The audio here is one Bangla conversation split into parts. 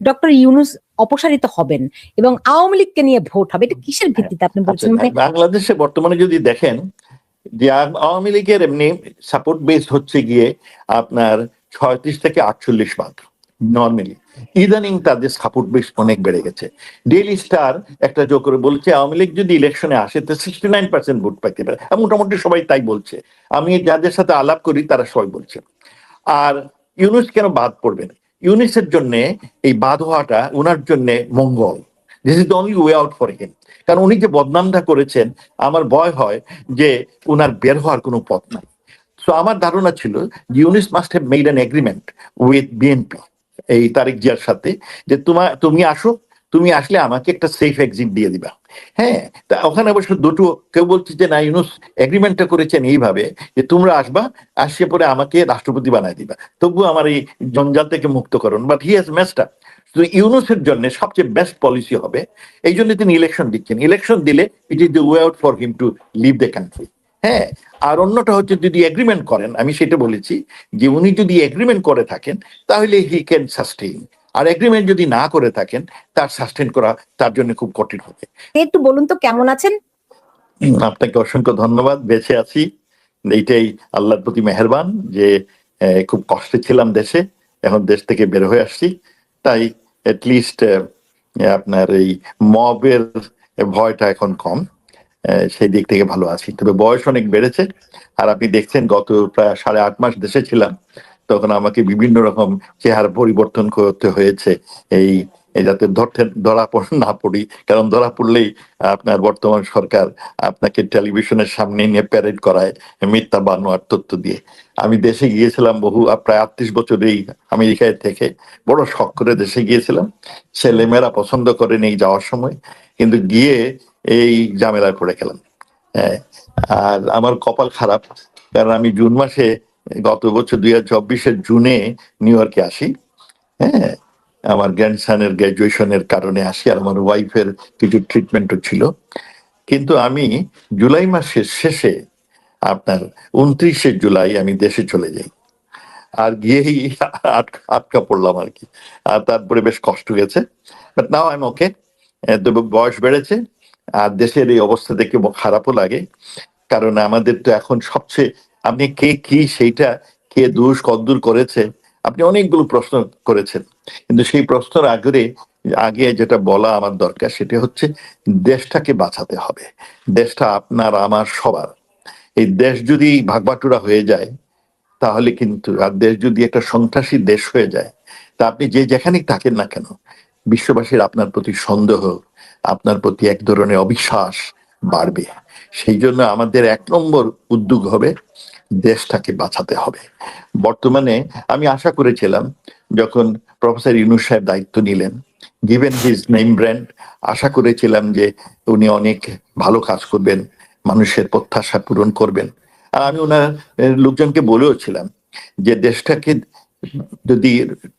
ডক্টর ইউনূস অপসারিত হবেন এবং আওয়ামী লীগকে নিয়ে ভোট হবে, এটা কিসের ভিত্তিতে আপনি বলছেন? মানে বাংলাদেশে বর্তমানে যদি দেখেন যে আওয়ামী লীগের এমনি সাপোর্ট বেস হচ্ছে গিয়ে আপনার 36 থেকে 48 ভাগ নর্মালি। ইদানিং তাদের সাপোর্ট বেস অনেক বেড়ে গেছে। ডেইলি স্টার একটা যোগ করে বলছে আওয়ামী লীগ যদি ইলেকশনে আসে তো 69% ভোট পাইতে পারে, মোটামুটি সবাই তাই বলছে। আমি যাদের সাথে আলাপ করি তারা সবাই বলছে। আর ইউনূস কেন বাদ পড়বেন? ইউনূসের জন্য এই বাদ হওয়াটা ওনার জন্য মঙ্গল। This is the only way out for him. কারণ উনি যে বদনামটা করেছেন, আমার ভয় হয় যে উনার বের হওয়ার কোনো পথ নাই। সো আমার ধারণা ছিল Yunus must have made an agreement with BNP, এই তারেক জিয়ার সাথে, যে তুমি আসো, তুমি আসলে আমাকে একটা সেফ এক্সিট দিয়ে দিবা। হ্যাঁ, তা ওখানে অবশ্য দুটো, কেউ বলছে যে না, ইউনূস এগ্রিমেন্টটা করেছেন এইভাবে যে তোমরা আসবা, আসিয়ে পরে আমাকে রাষ্ট্রপতি বানায় দিবা, তবু আমার এই জঞ্জাল থেকে মুক্ত করুন। But he has messed up. তো ইউনূসের জন্য সবচেয়ে বেস্ট পলিসি হবে, এই জন্য তিনি ইলেকশন দিচ্ছেন। ইলেকশন দিলে it is the way out for him to leave the country. হ্যাঁ, আর অন্যটা হচ্ছে যদি এগ্রিমেন্ট করেন, আমি সেটা বলেছি যে উনি যদি এগ্রিমেন্ট করে থাকেন তাহলে হি ক্যান সাস্টেইন, আর এগ্রিমেন্ট যদি না করে থাকেন তার সাস্টেইন করা তার জন্য খুব কঠিন হবে। একটু বলুন তো কেমন আছেন? আপনাকে অসংখ্য ধন্যবাদ। বেঁচে আছি, এইটাই আল্লাহর প্রতি মেহেরবান যে খুব কষ্টে ছিলাম দেশে, এখন দেশ থেকে বের হয়ে আসছি, তাই এটলিস্ট আপনার এই মবের ভয়টা এখন কম, সেই দিক থেকে ভালো আছি। তবে বয়স অনেক বেড়েছে, আর আপনি দেখছেন গত প্রায় 8.5 মাস দেশে ছিলাম, তখন আমাকে বিভিন্ন রকম চেহারা পরিবর্তন করতে হয়েছে এই যাতে ধরা না পড়ি। কারণ ধরা পড়লেই আপনার বর্তমান সরকার আপনাকে টেলিভিশনের সামনে নিয়ে প্যারেড করায় মিথ্যা বানোয়ার তথ্য দিয়ে। আমি দেশে গিয়েছিলাম প্রায় 38 বছর এই আমেরিকায় থেকে, বড় শখ করে দেশে গিয়েছিলাম। ছেলেমেয়েরা পছন্দ করেন এই যাওয়ার সময়, কিন্তু গিয়ে এই ঝামেলায় পড়ে গেলাম। হ্যাঁ, আর আমার কপাল খারাপ, কারণ আমি জুন মাসে, গত বছর 2024-এর জুনে নিউ ইয়র্কে আসি। হ্যাঁ, আমার গ্র্যান্ডসনের গ্র্যাজুয়েশনের কারণে আসি, আর আমার ওয়াইফের কিছু ট্রিটমেন্টও ছিল। কিন্তু আমি জুলাই মাসের শেষে, আপনার 29শে জুলাই আমি দেশে চলে যাই, আর গিয়েই আটকা পড়লাম আর কি। আর তারপরে বেশ কষ্ট গেছে, বাট নাও আই এম ওকে। তবে বয়স বেড়েছে, আর দেশের এই অবস্থা দেখে খারাপও লাগে। কারণ আমাদের তো এখন সবচেয়ে, আপনি কে কি সেইটা, কে দোষ কদ্দূর করেছে, আপনি অনেকগুলো প্রশ্ন করেছেন, কিন্তু সেই প্রশ্নের আগে যেটা বলা আমার দরকার সেটা হচ্ছে দেশটাকে বাঁচাতে হবে। দেশটা আপনার আমার সবার। এই দেশ যদি ভাগবাটুরা হয়ে যায় তাহলে কিন্তু, আর দেশ যদি একটা সন্ত্রাসী দেশ হয়ে যায়, তা আপনি যেখানেই থাকেন না কেন, বিশ্ববাসীর আপনার প্রতি সন্দেহ, আপনার প্রতি এক ধরনের অবিশ্বাস বাড়বে। সেই জন্য আমাদের 1 নম্বর উদ্যোগ হবে দেশটাকে বাঁচাতে হবে। বর্তমানে আমি আশা করেছিলাম যখন প্রফেসর ইউনূস সাহেব দায়িত্ব নিলেন, গিভেন হিজ নেম ব্র্যান্ড, আশা করেছিলাম যে উনি অনেক ভালো কাজ করবেন, মানুষের প্রত্যাশা পূরণ করবেন। আর আমি ওনার লোকজনকে বলেওছিলাম যে দেশটাকে যদি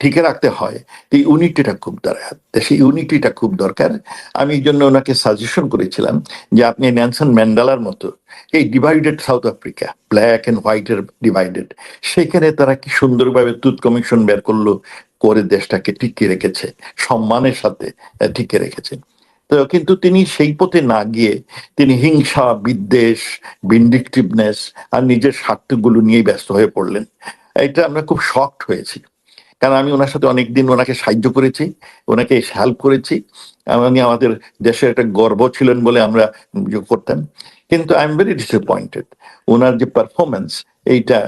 ঠিক রাখতে হয় তো ইউনিটিটা খুব দরকার, দেশে ইউনিটিটা খুব দরকার। আমি এই জন্য ওনাকে সাজেশন করেছিলাম যে আপনি নেলসন ম্যান্ডেলার মতো এই divided South Africa, black and হোয়াইটের ডিভাইডেড, সেখানে তারা কি সুন্দরভাবে তুত কমিশন বের করলো, করে দেশটাকে টিকিয়ে রেখেছে, সম্মানের সাথে টিকিয়ে রেখেছে। তো কিন্তু তিনি সেই পথে না গিয়ে তিনি হিংসা, বিদ্বেষ, ভিন্ডিকটিভনেস আর নিজের স্বার্থগুলো নিয়ে ব্যস্ত হয়ে পড়লেন। এটা আমরা খুব শকড হয়েছি, কারণ আমি ওনার সাথে অনেকদিন ওনাকে সাহায্য করেছি, ওনাকে হেল্প করেছি। উনি আমাদের দেশের একটা গর্ব ছিলেন বলে আমরা করতাম। কিন্তু আই এম ভেরি ডিসঅ্যাপয়েন্টেড, ওনার যে পারফরমেন্স, এইটা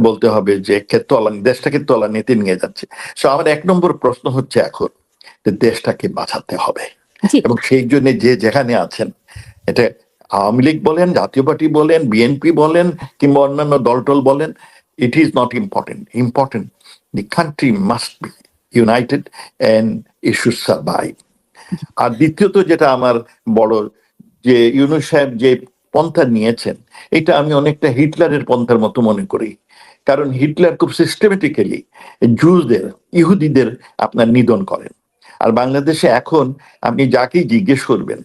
বলতে হবে যে দেশটাকে তলানিতে নিয়ে যাচ্ছে। সো আমার 1 নম্বর প্রশ্ন হচ্ছে এখন যে দেশটাকে বাঁচাতে হবে, এবং সেই জন্য যে যেখানে আছেন, এটা আওয়ামী লীগ বলেন, জাতীয় পার্টি বলেন, বিএনপি বলেন, কিংবা অন্যান্য দলটল বলেন, it is not important. The country must be united and it should survive. আর দ্বিতীয়ত যেটা আমার বড়, যে ইউনূস সাহেব যে পন্থা নিয়েছেন, এটা আমি অনেকটা হিটলারের পন্থার মতো মনে করি। কারণ হিটলার খুব সিস্টেমেটিক্যালি ইহুদিদের আপনার নিধন করেন। আর বাংলাদেশে এখন আপনি যাকেই জিজ্ঞেস করবেন,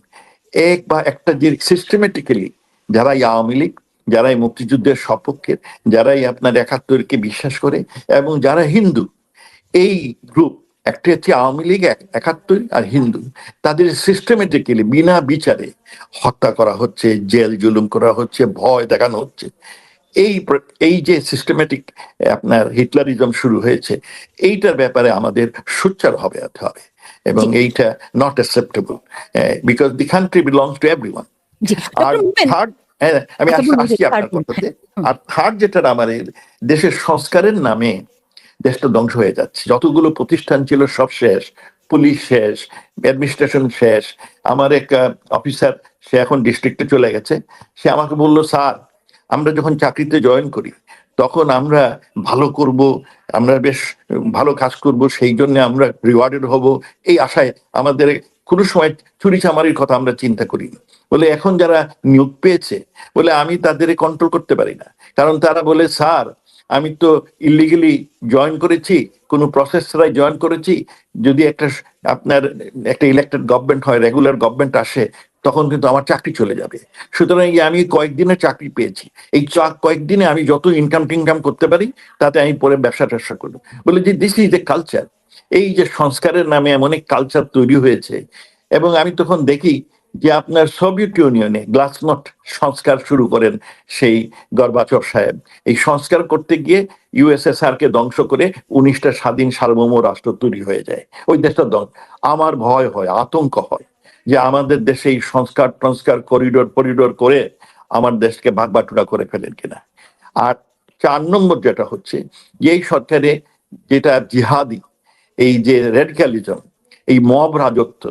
একটা যে সিস্টেমেটিক্যালি যারা আওয়ামী লীগ, যারাই মুক্তিযুদ্ধের সপক্ষের, যারাই আপনার 71-কে বিশ্বাস করে, এবং যারা হিন্দু, এই গ্রুপ একটা হচ্ছে আওয়ামী লীগ 71 আর হিন্দু, তাদের সিস্টেমেটিক্যালি বিনা বিচারে হত্যা করা হচ্ছে, জেল জুলুম করা হচ্ছে, ভয় দেখানো হচ্ছে। এই যে সিস্টেমেটিক আপনার হিটলারিজম শুরু হয়েছে, এইটার ব্যাপারে আমাদের সোচ্চার হবে এবং এইটা not acceptable, because the country belongs to everyone. আর থার্ড, আমি আসছি আপনার কথাতে। আর থার্ড যেটা আমাদের দেশের সংস্কারের নামে দেশটা ধ্বংস হয়ে যাচ্ছে। যতগুলো প্রতিষ্ঠান ছিল সব শেষ, পুলিশ শেষ, অ্যাডমিনিস্ট্রেশন শেষ। আমার এক অফিসার, সে এখন ডিস্ট্রিক্টে চলে গেছে, সে আমাকে বলল, স্যার আমরা যখন চাকরিতে জয়েন করি তখন আমরা ভালো করব, আমরা বেশ ভালো কাজ করব, সেই জন্য আমরা রিওয়ার্ডেড হব, এই আশায় আমাদের কোনো সময় চুরি চামারির কথা আমরা চিন্তা করি। বলে এখন যারা নিয়োগ পেয়েছে, বলে আমি তাদের কন্ট্রোল করতে পারি না, কারণ তারা বলে, স্যার আমি তো ইলিগালি জয়েন করেছি, কোনো প্রসেস ছাড়াই জয়েন করেছি, যদি আপনার একটা ইলেক্টেড গভর্নমেন্ট হয়, রেগুলার গভর্নমেন্ট আসে, তখন কিন্তু আমার চাকরি চলে যাবে। সুতরাং আমি কয়েকদিনের চাকরি পেয়েছি, এই কয়েকদিনে আমি যত ইনকাম টিনকাম করতে পারি তাতে আমি পরে ব্যবসা ট্যাবসা করবো। বলে যে দিস ইজ এ কালচার। এই যে সংস্কারের নামে এমন এক কালচার তৈরি হয়েছে। এবং আমি তখন দেখি যে আপনার সোভিয়েত ইউনিয়নে গ্লাসনোট সংস্কার শুরু করেন সেই গর্বাচভ সাহেব। এই সংস্কার করতে গিয়ে ইউএসএসআর কে ধ্বংস করে 19টা স্বাধীন সার্বভৌম রাষ্ট্র তৈরি হয়ে যায়। ওই দেশটা আমার ভয় হয়, আতঙ্ক হয় যে আমাদের দেশে এই সংস্কার করিডোর করে আমার দেশকে ভাগবাটুরা করে ফেলেন কিনা। আর 4 নম্বর যেটা হচ্ছে, যে এই সরকারে যেটা জিহাদি, এই যে রেডিক্যালিজম, এই মব রাজত্ব,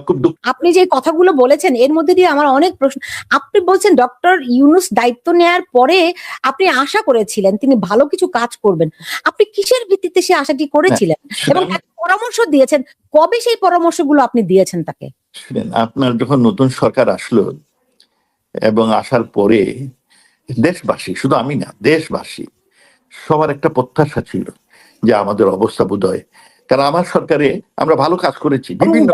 খুব আপনি যে কথাগুলো বলেছেন এর মধ্যে দিয়ে আমার অনেক প্রশ্ন। আপনি বলছেন ডক্টর ইউনূস দায়িত্ব নেয়ার পরে আপনি আশা করেছিলেন তিনি ভালো কিছু কাজ করবেন। আপনি কিসের ভিত্তিতে সে আশাটি করেছিলেন এবং পরামর্শ দিয়েছেন? কবে সেই পরামর্শগুলো আপনি দিয়েছেন তাকে? আপনার যখন নতুন সরকার আসলো এবং আসার পরে দেশবাসী, শুধু আমি না, দেশবাসী সবার একটা প্রত্যাশা ছিল যে আমাদের অবস্থা বোধহয়, কারণ আমার সরকারে আমরা ভালো কাজ করেছি বিভিন্ন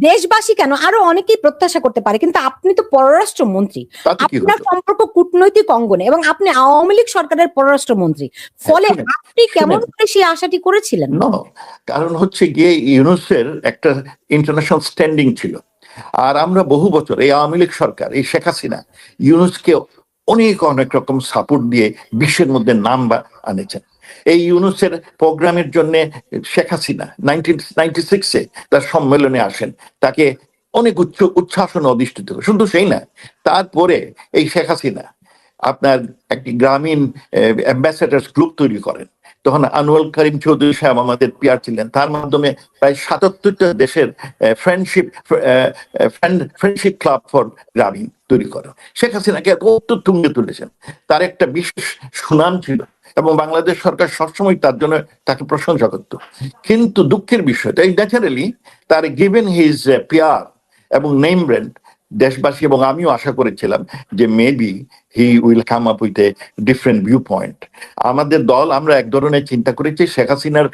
দেশবাসী কেন, আরো অনেকেই প্রত্যাশা করতে পারে, কিন্তু আপনি তো পররাষ্ট্রমন্ত্রী, আপনার সম্পর্ক কূটনৈতিক অঙ্গনে এবং আপনি আওয়ামী লীগ সরকারের পররাষ্ট্রমন্ত্রী, ফলে আপনি কেমন করে সেই আশাটি করেছিলেন? কারণ হচ্ছে গিয়ে ইউনূসের একটা ইন্টারন্যাশনাল স্ট্যান্ডিং ছিল। আর আমরা বহু বছর এই আওয়ামী লীগ সরকার, এই শেখ হাসিনা ইউনূসকে অনেক রকম সাপোর্ট দিয়ে বিশ্বের মধ্যে নাম আনেছেন। এই ইউনূসের প্রোগ্রামের জন্য শেখ হাসিনা 1996-এ তার সম্মেলনে আসেন, তাকে অনেক উচ্ছ্বাসনে অধিষ্ঠিত। শুধু সেই না, তারপরে এই শেখ হাসিনা আপনার একটি গ্রামীণ অ্যাম্বাসেডার্স গ্রুপ তৈরি করেন। তখন আনোয়ার করিম চৌধুরী সাহেব আমাদের পিআর ছিলেন, তার মাধ্যমে প্রায় 77টা দেশের ফ্রেন্ডশিপ ক্লাব ফর গ্রামীণ তৈরি করেন। শেখ হাসিনাকে এত তুঙ্গে তুলেছেন, তার একটা বিশেষ সুনাম ছিল এবং বাংলাদেশ সরকার সবসময় তার জন্য তাকে প্রশংসা করত। কিন্তু দুঃখের বিষয়, তাই ন্যাচারালি তার গিভেন হিজ পিআর এবং নেম ব্র্যান্ড, দেশবাসী এবং আমিও আশা করেছিলাম যে maybe he will come up with a different view point. আমাদের দল, আমরা এক ধরনের চিন্তা করেছি, শেখ হাসিনার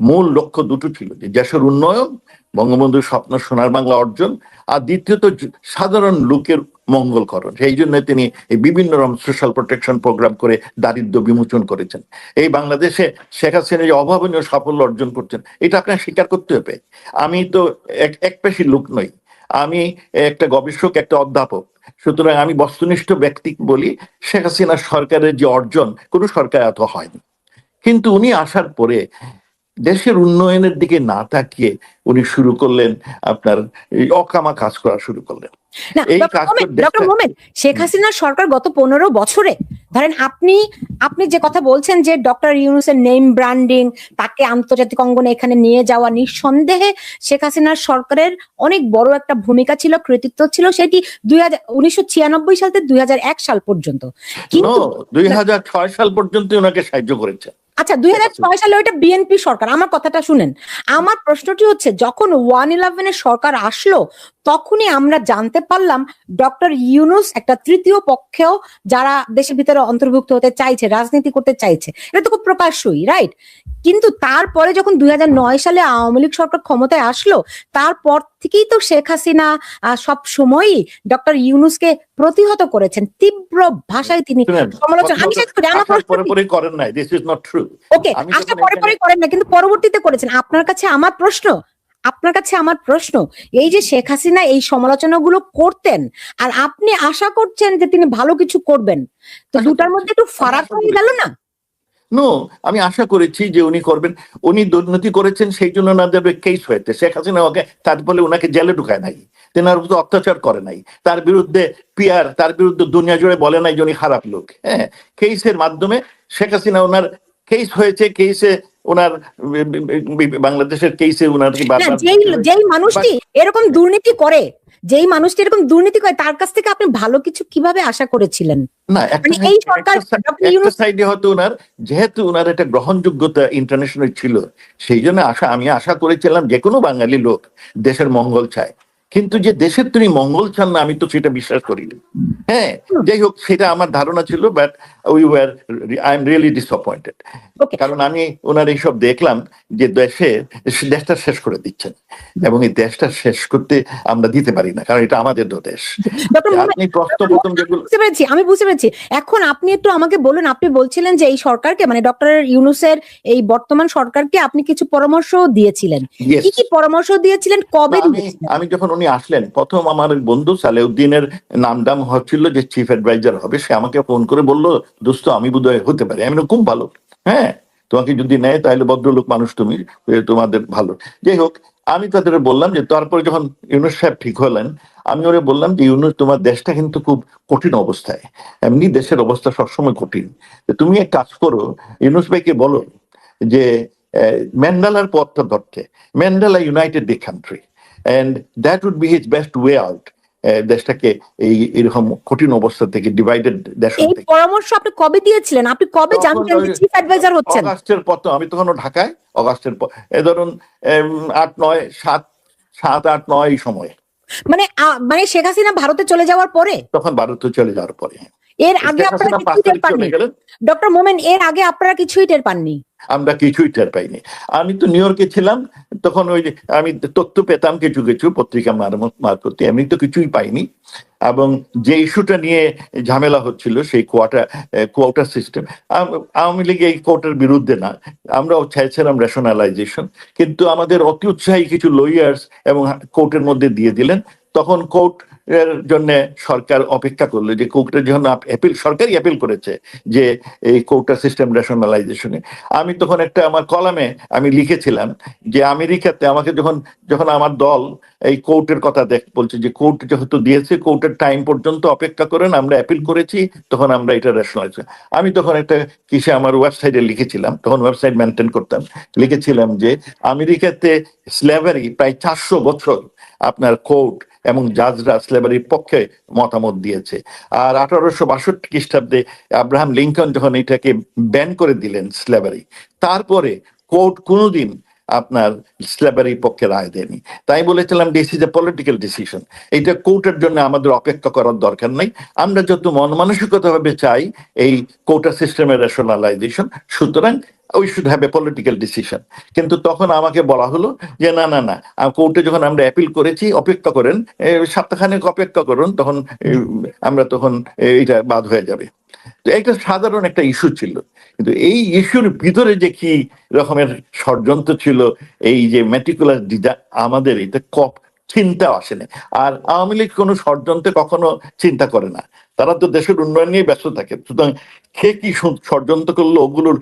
মূল লক্ষ্য দুটো ছিল, যে দেশের উন্নয়ন, বঙ্গবন্ধুর স্বপ্ন সোনার বাংলা অর্জন, আর দ্বিতীয়ত সাধারণ লোকের মঙ্গলকরণ। সেই জন্য তিনি এই বিভিন্ন রকম সোশ্যাল প্রোটেকশন প্রোগ্রাম করে দারিদ্র বিমোচন করেছেন। এই বাংলাদেশে শেখ হাসিনা যে অভাবনীয় সাফল্য অর্জন করছেন, এটা আপনার স্বীকার করতে হবে। আমি তো এক পেশির লোক নই, আমি একটা গবেষক, একটা অধ্যাপক, সুতরাং আমি বস্তুনিষ্ঠ ব্যক্তি বলি, শেখ হাসিনা সরকারের যে অর্জন কোনো সরকার এত হয়নি। কিন্তু উনি আসার পরে দেশের উন্নয়নের দিকে না তাকিয়ে উনি শুরু করলেন আপনার অকামা কাজ করা শুরু করলেন। শেখ হাসিনার সরকার গত 15 বছরে ধরেন আপনি যে কথা বলছেন যে ডক্টর ইউনূসের নেম ব্র্যান্ডিং, তাকে আন্তর্জাতিক অঙ্গনে এখানে নিয়ে যাওয়া, নিঃসন্দেহে শেখ হাসিনার সরকারের অনেক বড় একটা ভূমিকা ছিল, কৃতিত্ব ছিল, সেটি 1996 সাল থেকে 2001 সাল পর্যন্ত, কিন্তু 2006 সাল পর্যন্ত ওনাকে সাহায্য করেছে। আচ্ছা, 2006 সালে ওইটা বিএনপি সরকার। আমার কথাটা শুনেন, আমার প্রশ্নটি হচ্ছে, যখন 111-এর সরকার আসলো তখনই আমরা জানতে পারলাম ডক্টর ইউনূস একটা তৃতীয় পক্ষেও যারা দেশের ভিতরে অন্তর্ভুক্ত হতে চাইছে, রাজনীতি করতে চাইছে, এটা তো খুব প্রকাশ্যই, রাইট? কিন্তু তারপরে যখন 2009 সালে আওয়ামী লীগ সরকার ক্ষমতায় আসলো, তারপর থেকেই তো শেখ হাসিনা সব সময়ই ডক্টর ইউনূসকে প্রতিহত করেছেন, তীব্র ভাষায় তিনি সমালোচনা। আমি শেষ করি আমার প্রশ্ন। পরে করেন নাই, দিস ইজ নট ট্রু। ওকে, আশা পরে করেন না, কিন্তু পরবর্তীতে করেছেন। আপনার কাছে আমার প্রশ্ন, এই যে শেখ হাসিনা এই সমালোচনাগুলো করতেন আর আপনি আশা করছেন যে তিনি ভালো কিছু করবেন, তো দুটার মধ্যে একটু ফারাক হয়ে গেল না? নো, আমি আশা করেছি যে উনি করবেন। উনি দুর্নীতি করেছেন, সেই জন্য ওনাদের কেস হয়েছে। শেখ হাসিনা ওকে তার ফলে ওনাকে জেলে ঢুকায় নাই, তেনার উপর অত্যাচার করে নাই, তার বিরুদ্ধে তার বিরুদ্ধে দুনিয়া জুড়ে বলে নাই যে উনি খারাপ লোক। হ্যাঁ, কেসের মাধ্যমে শেখ হাসিনা ওনার কেস হয়েছে, কেসে ওনার বাংলাদেশের কেসে ওনার যেই মানুষটি এরকম দুর্নীতি করে, তার কাছ থেকে আপনি ভালো কিছু কিভাবে আশা করেছিলেন? না, এই সরকার সাইডে হয়তো ওনার, যেহেতু ওনার একটা গ্রহণযোগ্যতা ইন্টারন্যাশনাল ছিল, সেই জন্য আমি আশা করেছিলাম যে কোনো বাঙালি লোক দেশের মঙ্গল চায়, কিন্তু যে দেশের তিনি মঙ্গল চান না, আমি তো সেটা বিশ্বাস করিনি। হ্যাঁ, যাই হোক, সেটা আমার ধারণা ছিল, but I am really disappointed. কারণ আমি ওনার এইসব দেখলাম যে দেশটা শেষ করে দিচ্ছেন, এবং এই দেশটা শেষ করতে আমরা দিতে পারি না, কারণ এটা আমাদের দেশ। আমি বুঝতে পেরেছি। এখন আপনি একটু আমাকে বলুন, আপনি বলছিলেন যে এই সরকারকে, মানে ডক্টর ইউনূসের এই বর্তমান সরকারকে আপনি কিছু পরামর্শ দিয়েছিলেন। কি পরামর্শ দিয়েছিলেন, কবে দিয়েছিলেন? আমি যখন উনি আসলেন, প্রথম আমার বন্ধু সালেউদ্দিনের নামডাম হচ্ছিল যে চিফ অ্যাডভাইজার হবে, সে আমাকে ফোন করে বললো, দোস্ত আমি বোধহয় হতে পারি। আমি খুব ভালো, হ্যাঁ, তোমাকে যদি নেয় তাহলে ভদ্রলোক মানুষ, তুমি, তোমাদের ভালো। যাই হোক, আমি তাদের বললাম যে, তারপরে যখন ইউনূস সাহেব ঠিক হলেন, আমি ওরা বললাম যে, ইউনূস, তোমার দেশটা কিন্তু খুব কঠিন অবস্থায়, এমনি দেশের অবস্থা সবসময় কঠিন, তুমি এক কাজ করো, ইউনূস ভাইকে বলো যে ম্যান্ডেলার পথটা ধরতে। Mandela united the country, and that would be his best way out, দেশটাকে এরকম কঠিন অবস্থা থেকে, ডিভাইডেড দেশ থেকে। এই পরামর্শ আপনি কবে দিয়েছিলেন? আপনি কবে জানতেন যে চিফ অ্যাডভাইজার হচ্ছেন? অগাস্টের পর, আমি তখন ঢাকায়, অগাস্টের পর, ধরুন 7-8-9 এই সময়, মানে শেখ হাসিনা ভারতে চলে যাওয়ার পরে, তখন ভারতে চলে যাওয়ার পরে। এর আগে আপনারা কিছুই টের পাননি? ডক্টর মোমেন, এর আগে আপনারা কিছুই টের পাননি? আমরা কিছুই টের পাইনি। আমি তো নিউ ইয়র্কে ছিলাম তখন, ওই যে আমি তথ্য পেতাম কিছু কিছু পত্রিকা মারফত, এমনি তো কিছুই পাইনি। এবং যে ইস্যুটা নিয়ে ঝামেলা হচ্ছিল, সেই কোয়াটা সিস্টেম, আওয়ামী লীগ এই কোয়াটার বিরুদ্ধে না, আমরাও চাইছিলাম রেশনালাইজেশন, কিন্তু আমাদের অতি উৎসাহী কিছু লয়ার্স এবং কোর্টের মধ্যে দিয়ে দিলেন। তখন কোর্ট এর জন্য সরকার অপেক্ষা করলো যে কোর্টের যখন সরকারই অ্যাপিল করেছে যে এই কোর্টা সিস্টেম রেশনালাইজেশনে। আমি তখন একটা আমার কলামে আমি লিখেছিলাম যে আমেরিকাতে আমাকে যখন আমার দল এই কোর্টের কথা বলছে যে কোর্ট যেহেতু দিয়েছে, কোর্টের টাইম পর্যন্ত অপেক্ষা করেন, আমরা অ্যাপিল করেছি, তখন আমরা এটা রেশনালাইজ। আমি তখন একটা আমার ওয়েবসাইটে লিখেছিলাম, তখন ওয়েবসাইট মেনটেন করতাম, লিখেছিলাম যে আমেরিকাতে স্লেভারি প্রায় 400 বছর আপনার কোর্ট এবং জাজরা স্লেভারির পক্ষে মতামত দিয়েছে। আর 1862 খ্রিস্টাব্দে আব্রাহাম লিঙ্কন যখন এটাকে ব্যান করে দিলেন স্লেভারি, তারপরে কোর্ট কোনোদিন আপনার স্লেভারির পক্ষে রায় দেয়নি। তাই বলেছিলাম this is a political decision, এটা কোর্টের জন্য আমাদের অপেক্ষা করার দরকার নাই। আমরা যত মন মানসিকতা ভাবে চাই এই কোর্টা সিস্টেমের রেশনালাইজেশন, সুতরাং we should have a political decision. কিন্তু তখন আমাকে বলা হলো যে না না না, কোর্টে যখন আমরা অ্যাপিল করেছি, অপেক্ষা করেন, সপ্তাহখানেক অপেক্ষা করুন, তখন আমরা তখন এইটা বাদ হয়ে যাবে। তো একটা সাধারণ একটা ইস্যু ছিল, কিন্তু এই ইস্যুর ভিতরে যে কি রকমের ষড়যন্ত্র ছিল, এই যে মেটিকুলার আমাদের এটা চিন্তা আসে না। আর আওয়ামী লীগ কোনো ষড়যন্ত্রে কখনো চিন্তা করে না, তারা তো দেশের উন্নয়ন নিয়ে ব্যস্ত থাকে, সুতরাং কে কি ষড়যন্ত্র করলো ওগুলোর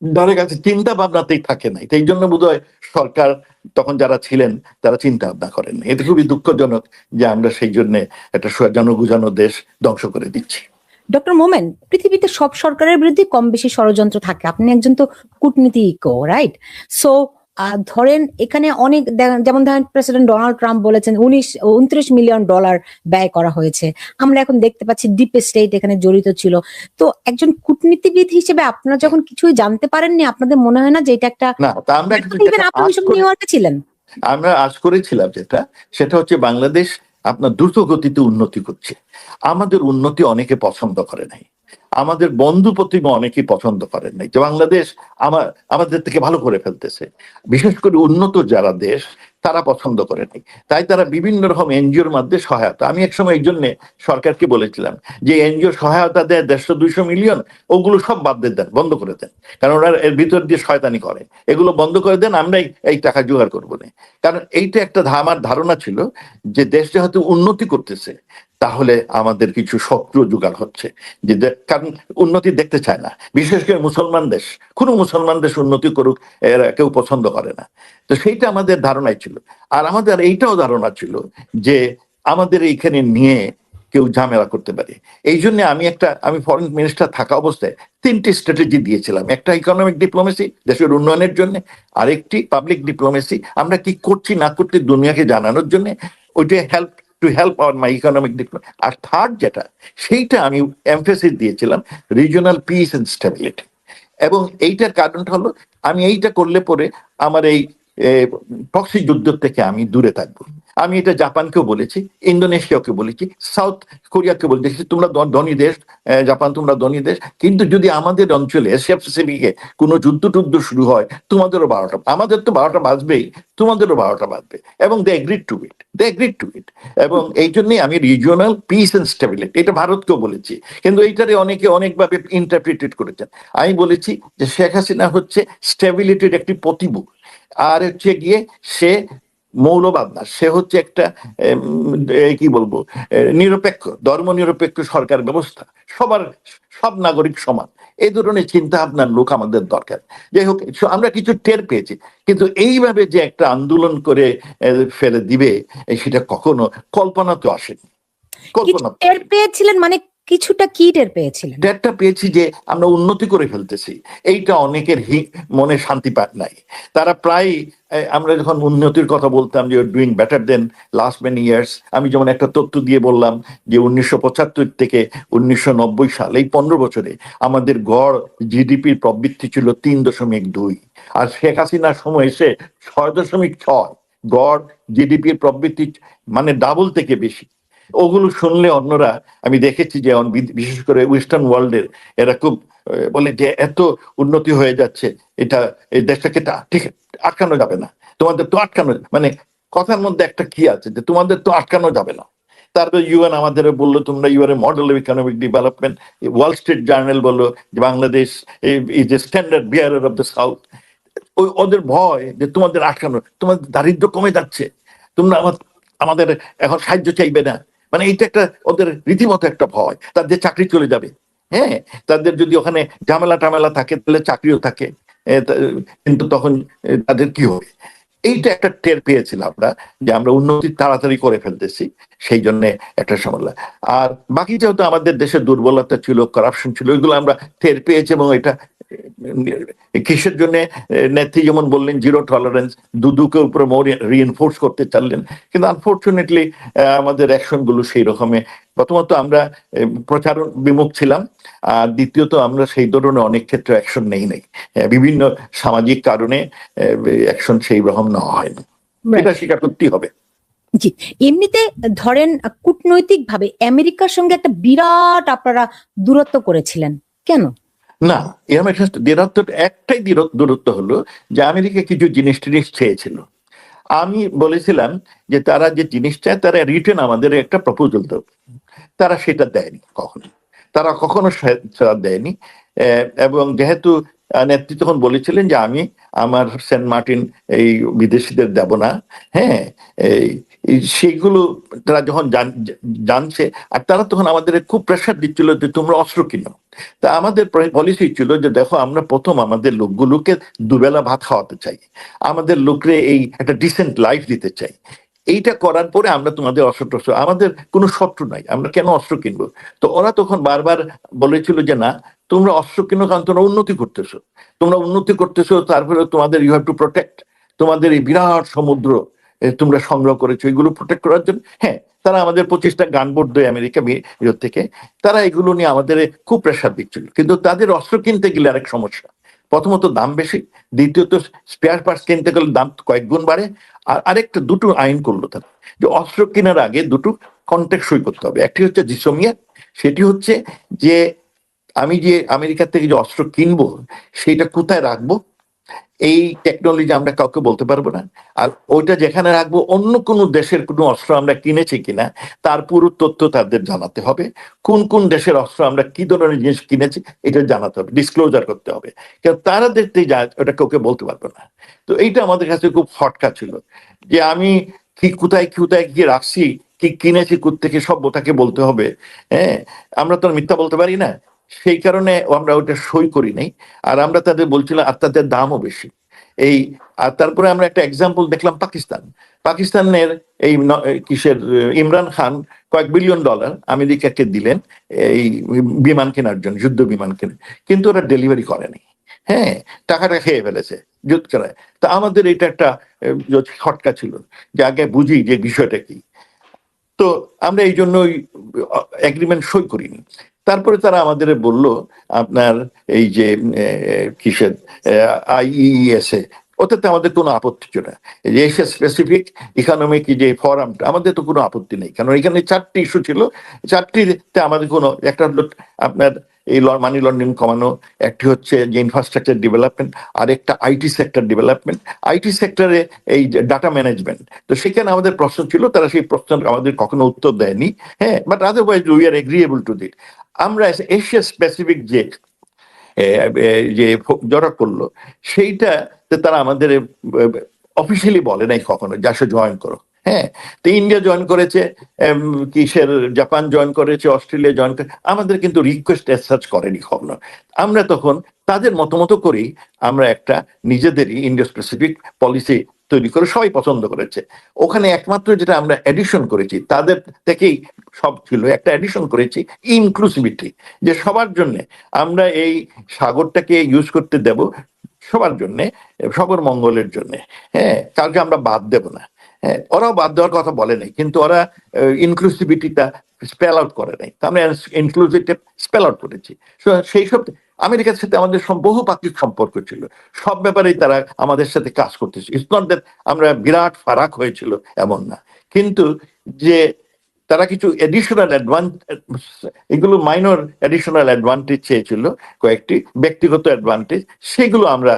ধারে কাছে চিন্তা ভাবনাতেই থাকে না। এই জন্য বোধহয় সরকার তখন যারা ছিলেন তারা চিন্তা ভাবনা করেন। এটা খুবই দুঃখজনক যে আমরা সেই জন্য একটা জনগুজানো দেশ ধ্বংস করে দিচ্ছি। ডক্টর মোমেন, পৃথিবীতে সব সরকারের বিরুদ্ধে কম বেশি ষড়যন্ত্র থাকে, আপনি একজন তো কূটনীতিজ্ঞ, রাইট? সো ধরেন এখানে অনেক, যেমন ধরেন প্রেসিডেন্ট ডোনাল্ড ট্রাম্প বলেছেন 29 মিলিয়ন ডলার ব্যয় করা হয়েছে। আমরা এখন দেখতে পাচ্ছি ডিপ স্টেট এখানে জড়িত ছিল। তো একজন কূটনীতিবিদ হিসেবে আপনারা যখন কিছুই জানতে পারেননি, আপনাদের মনে হয় না যে এটা একটা, আপনি নিউ ইয়র্কে ছিলেন, আমরা আজ করেছিলাম সেটা হচ্ছে বাংলাদেশ আপনার দ্রুত গতিতে উন্নতি করছে। আমাদের উন্নতি অনেকে পছন্দ করে নাই, আমাদের বন্ধু প্রতিমা অনেকেই পছন্দ করেন নাই যে বাংলাদেশ আমাদের থেকে ভালো করে ফেলতেছে। বিশেষ করে উন্নত যারা দেশ তারা পছন্দ করেনি। তাই তারা বিভিন্ন রকম এনজিওর মধ্যে সহায়তা, আমি একসময় এই জন্য সরকারকে বলেছিলাম যে এনজিও সহায়তা দেয় 150-200 মিলিয়ন, ওগুলো সব বাদ দিয়ে দেন, বন্ধ করে দেন, কারণ ওরা এর ভিতর দিয়ে শয়তানি করে, এগুলো বন্ধ করে দেন, আমরাই এই টাকা জোগাড় করবো না। কারণ এইটা একটা আমার ধারণা ছিল যে দেশ যেহেতু উন্নতি করতেছে, তাহলে আমাদের কিছু শত্রু জোগাড় হচ্ছে, যে কারণ উন্নতি দেখতে চায় না, বিশেষ করে মুসলমান দেশ, কোনো মুসলমান দেশ উন্নতি করুক এরা কেউ পছন্দ করে না। তো সেইটা আমাদের ধারণাই ছিল। আর আমাদের এইটাও ধারণা ছিল যে আমাদের এইখানে নিয়ে কেউ ঝামেলা করতে পারে। এই জন্য আমি ফরেন মিনিস্টার থাকা অবস্থায় 3টি স্ট্র্যাটেজি দিয়েছিলাম। একটা ইকোনমিক ডিপ্লোমেসি, দেশের উন্নয়নের জন্য, আরেকটি পাবলিক ডিপ্লোমেসি, আমরা কি করছি না করছি দুনিয়াকে জানানোর জন্য, ওইটা help our my economic diplomacy. আর থার্ড যেটা, সেইটা আমি এমফেসিস দিয়েছিলাম রিজিওনাল পিস এন্ড স্টেবিলিটি। এবং এইটার কারণটা হলো আমি এইটা করলে পরে আমার এই প্রক্সি যুদ্ধ থেকে আমি দূরে থাকবো। আমি এটা জাপানকেও বলেছি, ইন্দোনেশিয়াকে বলেছি, সাউথ কোরিয়াকে বলেছি, তোমরা ধনী দেশ, জাপান তোমরা ধনী দেশ, কিন্তু যদি আমাদের অঞ্চলে এশিয়া প্যাসিফিকে কোনো যুদ্ধ শুরু হয়, তোমাদেরও 12টা, আমাদের তো 12টা বাজবেই, তোমাদেরও 12টা বাজবে। এবং দে এগ্রিড টু ইট। এবং এই জন্যই আমি রিজিওনাল পিস এন্ড স্টেবিলিটি, এটা ভারতকেও বলেছি, কিন্তু এইটারে অনেকে অনেকভাবে ইন্টারপ্রিটেড করেছেন। আমি বলেছি যে শেখ হাসিনা হচ্ছে স্টেবিলিটির একটি প্রতিভূ, আর হচ্ছে গিয়ে সে মৌলবাদ না, সে হচ্ছে একটা কি বলবো, নিরপেক্ষ, ধর্ম নিরপেক্ষ সরকার ব্যবস্থা, সব নাগরিক সমান, এই ধরনের চিন্তা ভাবনার লোক আমাদের দরকার। যাই হোক, আমরা কিছু টের পেয়েছি, কিন্তু এইভাবে যে একটা আন্দোলন করে ফেলে দিবে, সেটা কখনো কল্পনা তো আসেনি। কিছু টের পেয়েছিলেন মানে কিছুটা কি টের পেয়েছিলেন? টেরটা পেয়েছি যে আমরা উন্নতি করে ফেলতেছি, এইটা অনেকের মনে শান্তি পায় নাই। তারা প্রায়, আমরা যখন উন্নতির কথা বলতাম যে ডুইং বেটার দেন লাস্ট মেনি ইয়ার্স, আমি যেমন একটা তথ্য দিয়ে বললাম যে 1975 থেকে 1990 সাল, এই 15 বছরে আমাদের গড় জিডিপির প্রবৃদ্ধি ছিল 3.2, আর শেখ হাসিনার সময় এসে 6.6 গড় জিডিপির প্রবৃদ্ধি, মানে ডাবল থেকে বেশি। ওগুলো শুনলে অন্যরা, আমি দেখেছি যে বিশেষ করে ওয়েস্টার্ন ওয়ার্ল্ডের, এরা খুব বলে যে এত উন্নতি হয়ে যাচ্ছে, এটা এই দেশটাকে ঠিক আটকানো যাবে না, তোমাদের তো আটকানো, মানে কথার মধ্যে একটা কি আছে যে তোমাদের তো আটকানো যাবে না। তারপরে ইউএন আমাদের বললো তোমরা you are a model of economic development, Wall Street Journal বললো যে Bangladesh is a standard bearer of the South. ওদের ভয় যে তোমাদের আটকানো, তোমাদের দারিদ্র কমে যাচ্ছে, তোমরা আমাদের এখন সাহায্য চাইবে না, মানে এইটা একটা ওদের রীতিমতো একটা ভয়, তাদের চাকরি চলে যাবে। হ্যাঁ, তাদের যদি ওখানে ঝামেলা থাকে তাহলে চাকরিও থাকে, কিন্তু তখন তাদের কি হবে, এইটা একটা টের পেয়েছিলাম আমরা, যে আমরা উন্নতি তাড়াতাড়ি করে ফেলতেছি, সেই জন্য একটা সমস্যা। আর বাকি যেহেতু আমাদের দেশে দুর্বলতা ছিল, করাপশন ছিল, ওইগুলো আমরা টের পেয়েছি। এবং এটা কিসের জন্য নেত্রী যেমন বললেন জিরো টলারেন্স, দুদুকে উপরে রিএনফোর্স করতে চাইলেন, কিন্তু আনফর্চুনেটলি আমাদের অ্যাকশন গুলো সেই রকমের, প্রথমত আমরা প্রচার বিমুখ ছিলাম, আর দ্বিতীয়ত আমরা সেই ধরনের অনেক ক্ষেত্রে অ্যাকশন নাই, বিভিন্ন সামাজিক কারণে অ্যাকশন সেই রকম নেওয়া হয়নি, এটা স্বীকার করতেই হবে। জি, এমনিতে ধরেন কূটনৈতিক ভাবে আমেরিকার সঙ্গে একটা বিরাট আপনারা দূরত্ব করেছিলেন, কেন? না, এরকম একটাই দূরত্ব হলো যে আমেরিকা কিছু জিনিস চেয়েছিল। আমি বলেছিলাম যে তারা যে জিনিস চায় তারা রিটেন আমাদের একটা প্রপোজাল দেবে, তারা সেটা দেয়নি কখনো, তারা কখনো সেটা দেয়নি। এবং যেহেতু নেত্রী তখন বলেছিলেন যে আমি আমার সেন্ট মার্টিন এই বিদেশিদের দেব না, হ্যাঁ, সেইগুলো তারা যখন জানছে, আর তারা তখন আমাদের খুব প্রেশার দিচ্ছিল যে তোমরা অস্ত্র কিনো। তা আমাদের পলিসি ছিল যে দেখো, আমরা প্রথম আমাদের লোকগুলোকে দুবেলা ভাত খাওয়াতে চাই, আমাদের লোকরে এই একটা ডিসেন্ট লাইফ দিতে চাই, এইটা করার পরে আমরা তোমাদের অস্ত্র, আমাদের কোনো শত্রু নাই, আমরা কেন অস্ত্র কিনবো। তো ওরা তখন বারবার বলেছিল যে না, তোমরা অস্ত্র কিনো কারণ তোমরা উন্নতি করতেছো, তারপরে তোমাদের ইউ হ্যাভ টু প্রোটেক্ট, তোমাদের এই বিরাট সমুদ্র তোমরা সংগ্রহ করেছো, এগুলো প্রোটেক্ট করার জন্য। হ্যাঁ, তারা আমাদের 25টা গানবোট দেয় আমেরিকা থেকে, তারা এগুলো নিয়ে আমাদের খুব প্রেশার দিচ্ছিল। কিন্তু তাদের অস্ত্র কিনতে গেলে আরেক সমস্যা, প্রথমত দাম বেশি, দ্বিতীয়ত স্পেয়ার পার্টস কিনতে গেলে দাম কয়েক গুণ বাড়ে। আর আরেকটা দুটো আইন করলো তারা, যে অস্ত্র কেনার আগে দুটো কন্ট্রাক্ট সই করতে হবে। একটি হচ্ছে জিসোমিয়া, সেটি হচ্ছে যে আমি যে আমেরিকা থেকে যে অস্ত্র কিনবো সেটা কোথায় রাখবো, এই টেকনোলজি আমরা কাউকে বলতে পারবো না। আর ওইটা যেখানে রাখবো, অন্য কোনো দেশের কোনো অস্ত্র আমরা কিনেছি কিনা তার পুরো তথ্য তাদের জানাতে হবে। কোন কোন দেশের অস্ত্র আমরা কি ধরনের জিনিস কিনেছি এটা জানাতে হবে, ডিসক্লোজার করতে হবে। কারণ তারা দেখতে যায়, ওটা কাউকে বলতে পারবো না। তো এইটা আমাদের কাছে খুব হটকা ছিল, যে আমি কি কোথায় কোথায় কি রাখছি, কি কিনেছি কোত্থেকে, সব ওটাকে বলতে হবে। হ্যাঁ, আমরা তো আর মিথ্যা বলতে পারি না। সেই কারণে আমরা ওটা সই করি নাই। আর আমরা তাদের বলছিলাম, আর তাদের দামও বেশি। এই আর তারপরে আমরা একটা এক্সাম্পল দেখলাম, পাকিস্তানের এই কিসের ইমরান খান কয়েক বিলিয়ন ডলার আমেরিকাকে দিলেন এই বিমান কেনার জন্য, যুদ্ধ বিমান কেনে, কিন্তু ওরা ডেলিভারি করেনি। হ্যাঁ, টাকাটা খেয়ে ফেলেছে যুদ্ধ করায়। তা আমাদের এটা একটা খটকা ছিল, যে আগে বুঝি যে বিষয়টা কি। তো আমরা এই জন্যই এগ্রিমেন্ট সই করিনি। তারপরে তারা আমাদের বলল, আপনার এই যে কিসের IEES ওটাতে আমাদের কোনো আপত্তি ছিল না। এশিয়া স্পেসিফিক ইকোনমিক যে ফোরামটা, আমাদের তো কোনো আপত্তি নেই, কারণ এখানে 4টি ইস্যু ছিল। 4টিতে আমাদের কোনো, একটা হলো আপনার এই মানি লন্ডারিং কমানো, একটি হচ্ছে যে ইনফ্রাস্ট্রাকচার ডেভেলপমেন্ট, আর একটা IT সেক্টর ডেভেলপমেন্ট, IT সেক্টরে এই ডাটা ম্যানেজমেন্ট। তো সেখানে আমাদের প্রশ্ন ছিল, তারা সেই প্রশ্ন আমাদের কখনো উত্তর দেয়নি। হ্যাঁ, but otherwise we are agreeable to that. আমরা এশিয়া স্পেসিফিক যে জড়া করলো, সেইটাতে তারা আমাদের অফিসিয়ালি বলে নাই কখনো যে আসলে জয়েন করো। হ্যাঁ, তো ইন্ডিয়া জয়েন করেছে, কিসের জাপান জয়েন করেছে, অস্ট্রেলিয়া জয়েন করে, আমাদের কিন্তু রিকোয়েস্ট সার্চ করেনি কখনো। আমরা তখন তাদের মতো করেই আমরা একটা নিজেদেরই ইন্ডিয়া স্পেসিফিক পলিসি তৈরি করে সবাই পছন্দ করেছে। ওখানে একমাত্র যেটা আমরা এডিশন করেছি, তাদের থেকেই সব ছিল, একটা এডিশন করেছি ইনক্লুসিভিটি, যে সবার জন্য আমরা এই সাগরটাকে ইউজ করতে দেব, সবার জন্য, সবার মঙ্গলের জন্য। হ্যাঁ, কাউকে আমরা বাদ দেব না। হ্যাঁ, ওরাও বাদ দেওয়ার কথা বলে নাই, কিন্তু ওরা ইনক্লুসিভিটিটা স্পেল আউট করে নাই, আমরা ইনক্লুসিভিটি স্পেল আউট করেছি। সেই সব আমেরিকার সাথে আমাদের বহুপাক্ষিক সম্পর্ক ছিল, সব ব্যাপারেই তারা আমাদের সাথে কাজ করতেছে। ইটস নট দ্যাট আমরা বিরাট ফারাক হয়েছিল, এমন না। কিন্তু যে তারা কিছু এডিশনাল এগুলো মাইনর এডিশনাল অ্যাডভান্টেজ চেয়েছিল, কয়েকটি ব্যক্তিগত অ্যাডভান্টেজ, সেগুলো আমরা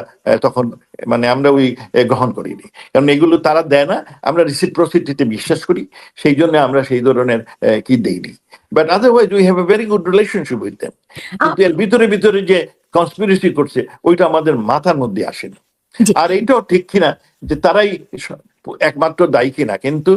তখন মানে আমরা ওই গ্রহণ করিনি, কারণ এগুলো তারা দেয় না। আমরা রিসিপ্রোসিটিতে বিশ্বাস করি, সেই জন্য আমরা সেই ধরনের কি দেইনি। But otherwise we have a very good relationship with them. কিন্তু এর ভিতরে ভিতরে যে কনস্পিরেসি করছে, ওইটা আমাদের মাথার মধ্যে আসেনি। আর এইটাও ঠিক কিনা যে তারাই একমাত্র দায়ী কিনা, কিন্তু